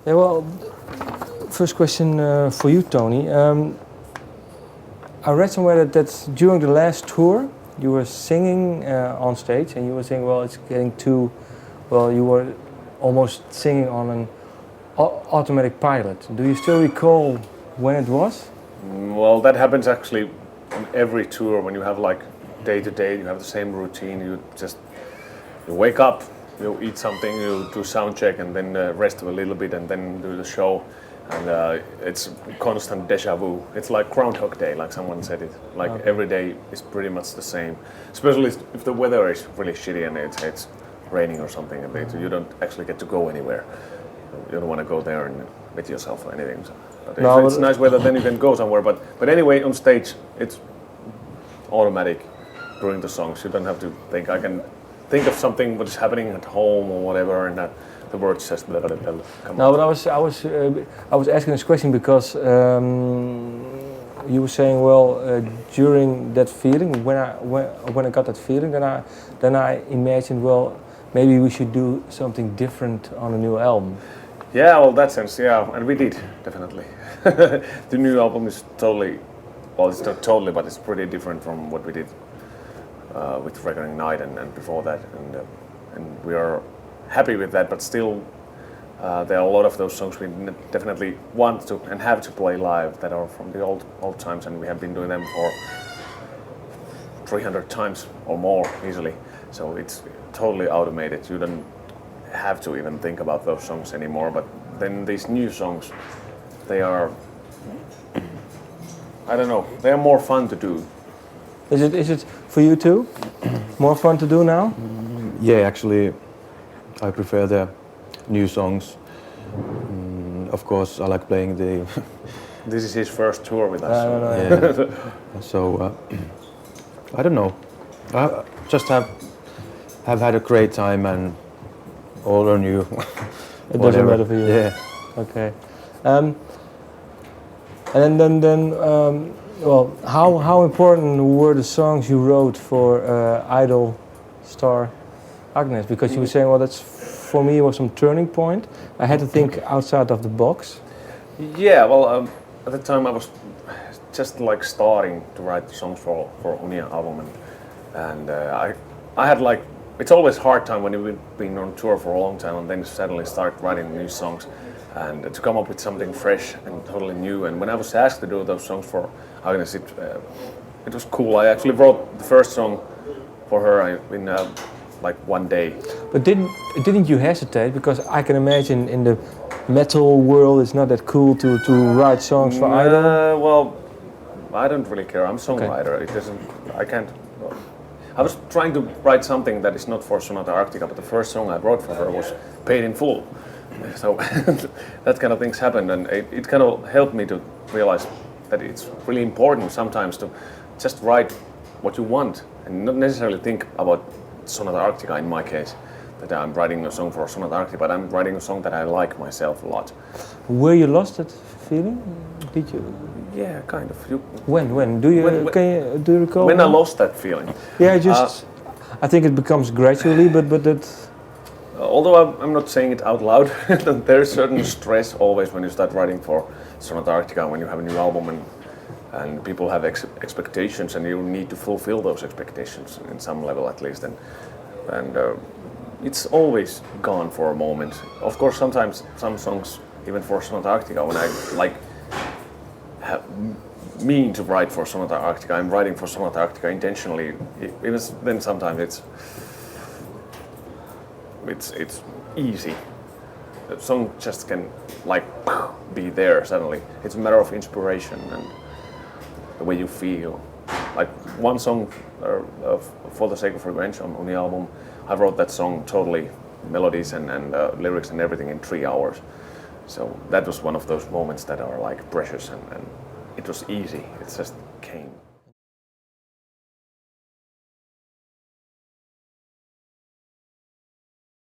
Yeah, well, first question for you, Tony. I read somewhere that during the last tour you were singing on stage, and you were saying, well, it's getting too, well, you were almost singing on an automatic pilot. Do you still recall when it was? Well, that happens actually on every tour when you have like day to day, you have the same routine. You wake up, you eat something, you do sound check, and then rest a little bit, and then do the show. And it's constant deja vu. It's like Groundhog Day, like someone said it. Like every day is pretty much the same. Especially if the weather is really shitty and it's raining or something, and you don't actually get to go anywhere. You don't want to go there and wet yourself or anything. So, but if it's nice weather, then you can go somewhere. But anyway, on stage, it's automatic during the songs. You don't have to think. I can think of something what is happening at home or whatever, and that the words just come No, out. but I was asking this question because you were saying, well, during that feeling, when I got that feeling, then I imagined, well, maybe we should do something different on a new album. Yeah, well, that sense, yeah, and we did, definitely. The new album is totally, well, it's not totally, but it's pretty different from what we did with Reckoning Night and before that, and we are happy with that, but still there are a lot of those songs we definitely want to and have to play live that are from the old times, and we have been doing them for 300 times or more easily, so it's totally automated. You don't have to even think about those songs anymore. But then these new songs, they are, I don't know, they are more fun to do. Is it for you too? More fun to do now? Yeah, actually, I prefer the new songs. Of course, I like playing the. This is his first tour with us. Yeah. So I don't know. I just have had a great time, and old or new. It doesn't matter for you. Yeah. Okay. And then well, how important were the songs you wrote for Idol star Agnes? Because you were saying, well, that's for me was some turning point. I had to think outside of the box. Yeah, well, at the time I was just like starting to write songs for Unia album, and I had like, it's always hard time when you've been on tour for a long time and then suddenly start writing new songs and to come up with something fresh and totally new. And when I was asked to do those songs for Agnes, it was cool. I actually wrote the first song for her in like one day. But didn't you hesitate? Because I can imagine in the metal world it's not that cool to write songs for Idol. Well, I don't really care. I'm a songwriter. Okay. It doesn't. I can't. I was trying to write something that is not for Sonata Arctica, but the first song I wrote for her was paid in full. So that kind of things happened, and it kind of helped me to realize that it's really important sometimes to just write what you want and not necessarily think about Sonata Arctica in my case, that I'm writing a song for Sonata Arctica, but I'm writing a song that I like myself a lot. Were you lost that feeling? Did you? Yeah, kind of. When? Do you recall? When I lost that feeling? Yeah, I think it becomes gradually, but that. Although I'm not saying it out loud, there is certain stress always when you start writing for Sonata Arctica, when you have a new album and people have expectations, and you need to fulfill those expectations in some level at least, and it's always gone for a moment. Of course, sometimes some songs, even for Sonata Arctica, when I mean to write for Sonata Arctica, I'm writing for Sonata Arctica intentionally. Even then, sometimes it's easy. The song just can like be there suddenly. It's a matter of inspiration and the way you feel. Like one song, For the Sake of Revenge on the album, I wrote that song totally, melodies and lyrics and everything in 3 hours. So that was one of those moments that are like precious, and it was easy. It just came.